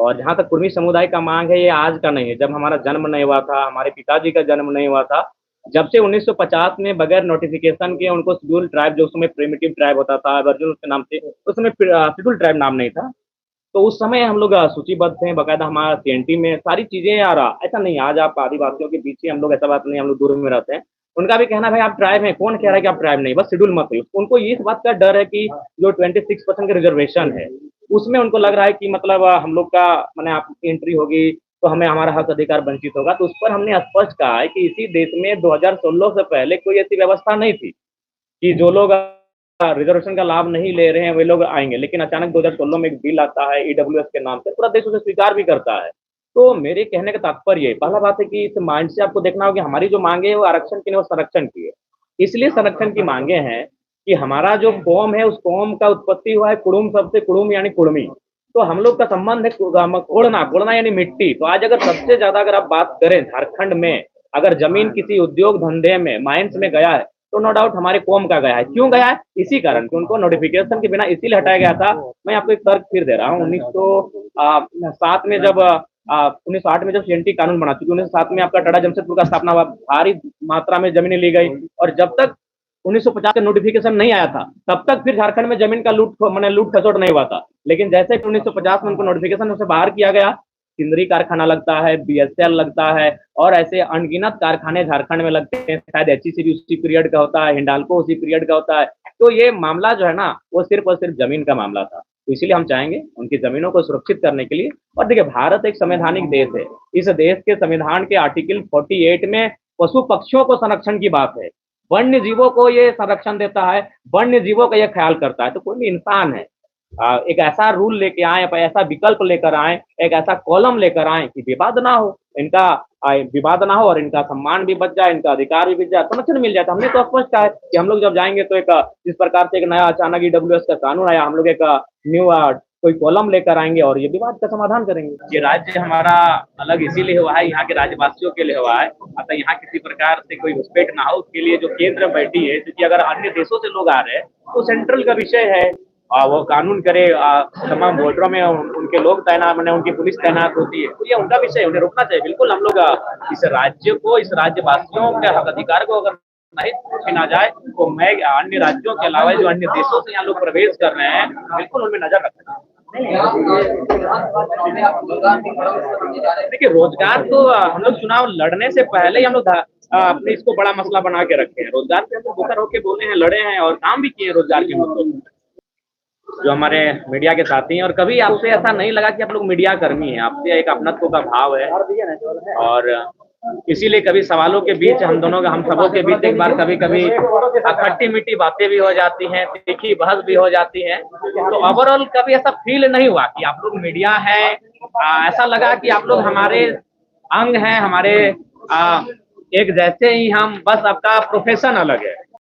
और जहाँ तक कुर्मी समुदाय का मांग है, ये आज का नहीं है। जब हमारा जन्म नहीं हुआ था, हमारे पिताजी का जन्म नहीं हुआ था, जब से 1950 में बगैर नोटिफिकेशन के उनको शेड्यूल ट्राइब, जो उस समय प्रिमिटिव ट्राइब होता था, वर्जुन उसके नाम से, उस समय शेड्यूल ट्राइब नाम नहीं था। तो उस समय हम लोग सूचीबद्ध थे, बकायदा हमारा सीएनटी में सारी चीजें। यार ऐसा नहीं, आज आप आदिवासियों के पीछे हम लोग, ऐसा बात नहीं, हम लोग दूर में रहते हैं। उनका भी कहना, भाई आप ट्राइब हैं, कौन कह रहा है कि आप ट्राइब नहीं, बस शेड्यूल मत हो। उनको इस बात का डर है कि जो 26% का रिजर्वेशन है, उसमें उनको लग रहा है कि मतलब हम लोग का मैंने आप एंट्री होगी तो हमें हमारा हक अधिकार वंचित होगा। तो उस पर हमने स्पष्ट कहा है कि इसी देश में 2016 से पहले कोई ऐसी व्यवस्था नहीं थी कि जो लोग रिजर्वेशन का लाभ नहीं ले रहे हैं वे लोग आएंगे। लेकिन अचानक 2016 में एक बिल आता है ईडब्ल्यूएस के नाम से, पूरा देश उसे स्वीकार भी करता है। तो मेरे कहने का तात्पर्य, पहला बात है कि इस माइंड से आपको देखना होगा कि हमारी जो मांगे है वो आरक्षण की नहीं, वो संरक्षण की है। इसलिए संरक्षण की मांगे हैं कि हमारा जो कौम है, उस कौम का उत्पत्ति हुआ है कुड़ुम शब्द से, कुड़ुम यानी कुड़मी। तो हम लोग का संबंध है कोड़ना, कोड़ना यानी मिट्टी। तो आज अगर सबसे ज्यादा अगर आप बात करें झारखंड में, अगर जमीन किसी उद्योग धंधे में, माइंस में गया है, तो नो डाउट हमारे कौम का गया है। क्यों गया है? इसी कारण कि उनको नोटिफिकेशन के बिना इसीलिए हटाया गया था। मैं आपको एक तर्क फिर दे रहा हूँ। 1907 में जब 1908 में जब सीएनटी कानून बना, चूंकि 1907 में आपका टाटा जमशेदपुर का स्थापना हुआ, भारी मात्रा में जमीनें ली गई। और जब तक 1950 का नोटिफिकेशन नहीं आया था, तब तक फिर झारखंड में जमीन का लूट खसोट नहीं हुआ था। लेकिन जैसे 1950 में उनको नोटिफिकेशन से बाहर किया गया, सिंदरी कारखाना लगता है, बीएसएल लगता है, और ऐसे अनगिनत कारखाने झारखंड में लगते हैं। शायद एचईसी भी उसी पीरियड का होता है, हिंडाल्को उसी पीरियड का होता है। तो ये मामला जो है ना, वो सिर्फ और सिर्फ जमीन का मामला था। तो इसीलिए हम चाहेंगे उनकी जमीनों को सुरक्षित करने के लिए। और देखिए, भारत एक संवैधानिक देश है। इस देश के संविधान के आर्टिकल 48 में पशु पक्षियों को संरक्षण की बात है, वन्य जीवों को ये संरक्षण देता है, वन्य जीवों का ये ख्याल करता है। तो कोई भी इंसान है, एक ऐसा रूल लेके आए, ऐसा विकल्प लेकर आए, एक ऐसा कॉलम लेकर आए कि विवाद ना हो, इनका विवाद ना हो और इनका सम्मान भी बच जाए, इनका अधिकार भी बच जाए, संरक्षण मिल जाए। हमने तो स्पष्ट कहा है कि हम लोग जब जाएंगे तो एक जिस प्रकार से एक नया अचानक ईडब्ल्यूएस का कानून आया, हम लोग एक न्यू कोई कॉलम लेकर आएंगे और ये विवाद का समाधान करेंगे। ये राज्य हमारा अलग इसीलिए हुआ है, यहाँ के राज्यवासियों के लिए हुआ है। अतः यहाँ किसी प्रकार से कोई घुसपैठ ना हो, उसके लिए जो केंद्र में बैठी है, क्योंकि अगर अन्य देशों से लोग आ रहे हैं तो सेंट्रल का विषय है, वो कानून करे, तमाम बॉर्डरों में उनके लोग तैनात, मैंने उनकी पुलिस तैनात होती है, तो ये उनका विषय है, उन्हें रोकना चाहिए। बिल्कुल हम लोग इस राज्य को, इस राज्यवासियों के हक अधिकार को अगर नहीं छीना जाए, तो मैं अन्य राज्यों के अलावा जो अन्य देशों से यहाँ लोग प्रवेश कर रहे हैं, बिल्कुल उनमें नजर रखना चाहिए। देखिए, रोजगार तो हम लोग चुनाव लड़ने से पहले ही हम लोग अपने इसको बड़ा मसला बना के रखे हैं। रोजगार पे हम लोग बुकर होके बोले हैं, लड़े हैं और काम भी किए रोजगार के मुद्दों पर, जो हमारे मीडिया के साथी हैं। और कभी आपसे ऐसा नहीं लगा कि आप लोग मीडिया कर्मी हैं, आपसे एक अपनत्व का भाव है। और इसीलिए कभी सवालों के बीच हम दोनों का, हम सबों के बीच एक बार कभी कभी खट्टी मीठी बातें भी हो जाती हैं, तीखी बहस भी हो जाती है। तो ओवरऑल कभी ऐसा फील नहीं हुआ कि आप लोग मीडिया है। ऐसा लगा कि आप लोग हमारे अंग हैं, हमारे एक जैसे ही हम, बस आपका प्रोफेशन अलग है।